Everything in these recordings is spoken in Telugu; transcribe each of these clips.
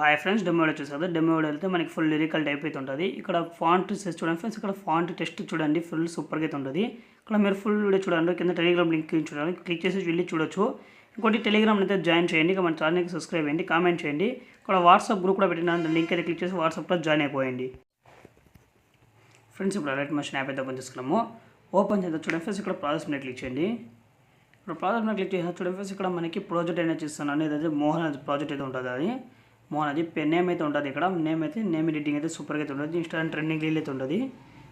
హాయ్ ఫ్రెండ్స్, డెమో వీడియో చూసారు. డెమో వీడియో అయితే మనకి ఫుల్ లిరికల్ టైప్ అయితే ఉంటుంది. ఇక్కడ ఫాంట్ చూడండి ఫ్రెండ్స్, ఇక్కడ ఫాంట్ టెస్ట్ చూడండి, ఫుల్ సూపర్గా అయితే ఉంటుంది. ఇక్కడ మీరు ఫుల్ వీడియో చూడండి, కింద టెలిగ్రామ్ లింక్ చూడండి, క్లిక్ చేసి వెళ్ళి చూడొచ్చు. ఇంకోటి టెలిగ్రామ్ అయితే జాయిన్ చేయండి, ఇక మన ఛానల్కి సబ్స్క్రైబ్ చేయండి, కామెంట్ చేయండి. ఇక్కడ వాట్సాప్ గ్రూప్ కూడా పెట్టిన లింక్ అయితే క్లిక్ చేసి వాట్సాప్లో జాయిన్ అయిపోయండి ఫ్రెండ్స్. ఇప్పుడు అలర్ట్ మోషన్ యాప్ అయితే ఓపెన్ చేసుకున్నాము. ఓపెన్ చేద్దాం చూడండి ఫ్రెండ్స్, ఇక్కడ ప్రాజెక్ట్ మీద క్లిక్ చేయండి. ఇప్పుడు ప్రాజెక్ట్ మీద క్లిక్ చేసిన చూడండి ఫ్రెండ్స్, ఇక్కడ మనకి ప్రాజెక్ట్ అనేది చేస్తున్నాను. ఏదైతే మోహన్ అది ప్రాజెక్ట్ అయితే ఉంటుంది, అది మోహన్ అది నేమ్ అయితే ఉంటుంది. ఇక్కడ నేమ్ ఎడిటింగ్ అయితే సూపర్గా అయితే ఉంటుంది. ఇన్స్టాగ్రామ్ ట్రెండింగ్ రీల్ అయితే ఉంటుంది.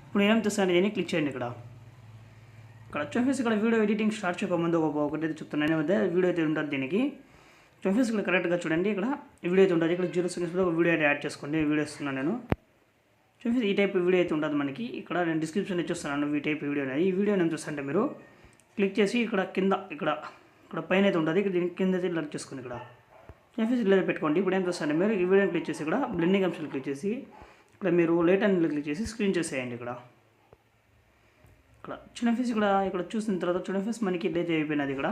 ఇప్పుడు ఏం చేస్తాను దీన్ని క్లిక్ చేయండి. ఇక్కడ చూసేసి ఇక్కడ వీడియో ఎడిటింగ్ స్టార్ట్ చేయకముందు ఒకటి అయితే చెప్తున్నాను, అదే వీడియో అయితే ఉంటుంది. దీనికి చూసేసి ఇక్కడ కరెక్ట్గా చూడండి, ఇక్కడ వీడియో అయితే ఉంటుంది. ఇక్కడ 0 సెకండ్స్లో ఒక వీడియో అయితే యాడ్ చేసుకోండి. వీడియో ఇస్తున్నాను నేను. చూసేసి ఈ టైప్ వీడియో అయితే ఉంటుంది మనకి. ఇక్కడ నేను డిస్క్రిప్షన్ ఇచ్చేస్తున్నాను ఈ టైప్ వీడియో అనేది. ఈ వీడియో నేను చూస్తుంటే మీరు క్లిక్ చేసి ఇక్కడ కింద ఇక్కడ పైన అయితే ఉంటుంది, ఇక్కడ దీనికి కింద అయితే లైక్ చేసుకోండి. ఇక్కడ చూసేసి ఇలా పెట్టుకోండి. ఇప్పుడు ఏం చేస్తారంటే మీరు ఈ వీడియోని క్లిక్ చేసి ఇక్కడ బ్లెండింగ్ ఆప్షన్ క్లిక్ చేసి ఇక్కడ మీరు లేట్ అని క్లిక్ చేసి స్క్రీన్ చేసేయండి. ఇక్కడ చిన్న ఫీస్ ఇక్కడ చూసిన తర్వాత చూడండి ఫీస్ మనకి ఇట్లయితే అయిపోయినది. ఇక్కడ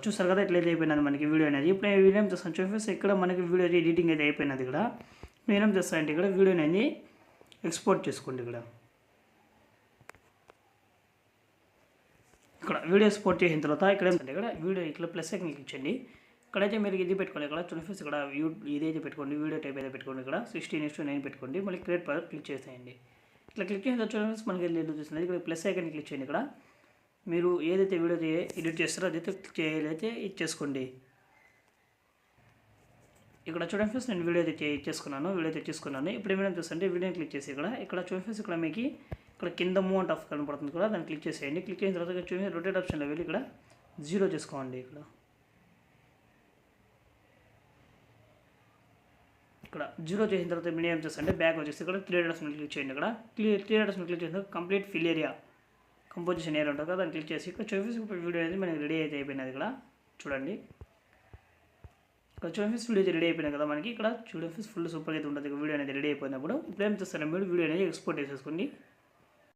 చూస్తారు కదా, ఇట్లయితే అయిపోయినది మనకి వీడియో అనేది. ఇప్పుడు వీడియో ఏం చేస్తాను చూడండి ఫీస్, ఇక్కడ మనకి వీడియో ఎడిటింగ్ అయితే అయిపోయినది. ఇక్కడ మీరు ఏం చేస్తారంటే ఇక్కడ వీడియో అనేది ఎక్స్పోర్ట్ చేసుకోండి. ఇక్కడ వీడియో ఎక్స్పోర్ట్ చేసిన తర్వాత ఇక్కడ వీడియో ఇక్కడ ప్లస్ ఐకాన్ క్లిక్ చేయండి. ఇక్కడైతే మీరు ఇది పెట్టుకోండి. ఇక్కడ చూడండి ఇక్కడ ఇదైతే పెట్టుకోండి, వీడియో టైప్ అయితే పెట్టుకోండి. ఇక్కడ 16:9 పెట్టుకోండి. మళ్ళీ క్రియేట్ పవర్ క్లిక్ చేసేయండి. ఇట్లా క్లిక్ చేసిన చూడండి మనకి ఎదురు చూస్తుంది. ఇక్కడ ప్లస్ ఐకాన్ క్లిక్ చేయండి. ఇక్కడ మీరు ఏదైతే వీడియో ఎడిట్ చేస్తారో అదైతే అయితే ఇచ్చేసుకోండి. ఇక్కడ చూడండి ఫ్రెండ్స్, నేను వీడియో అయితే ఇచ్చేసుకున్నాను. ఇప్పుడు ఏమైనా చూస్తుంటే వీడియోని క్లిక్ చేసి ఇక్కడ చూడండి ఫ్రెండ్స్, ఇక్కడ మీకు ఇక్కడ కింద మూవ్ ఆఫ్ కనపడుతుంది కూడా, దాన్ని క్లిక్ చేసేయండి. క్లిక్ చేసిన తర్వాత చూడండి రొటేట్ ఆప్షన్లో వెళ్ళి ఇక్కడ 0 చేసుకోండి. ఇక్కడ 0 చేసిన తర్వాత మీరు ఏం చేస్తారంటే బ్యాక్ వచ్చేసి ఇక్కడ క్లియర్ ఆప్షన్ క్లిక్ చేయండి. ఇక్కడ క్లియర్ ఆప్షన్ క్లిక్ చేసిన complete fill area composition area ఉంటుంది కదా, దాన్ని క్లిక్ చేసి ఇక్కడ చూసి వీడియో అనేది మనకి రెడీ అయితే అయిపోయినది. ఇక్కడ చూడండి, ఇక్కడ చూడండి వీడియో అయితే రెడీ అయిపోయినాయి కదా మనకి. ఇక్కడ చూడండి ఫుల్ సూపర్గా అయితే ఉంటుంది వీడియో అనేది రెడీ అయిపోయినప్పుడు. ఇప్పుడు ఏం చేస్తారంటే మీరు వీడియో అనేది ఎక్స్పోర్ట్ చేసేసుకోండి.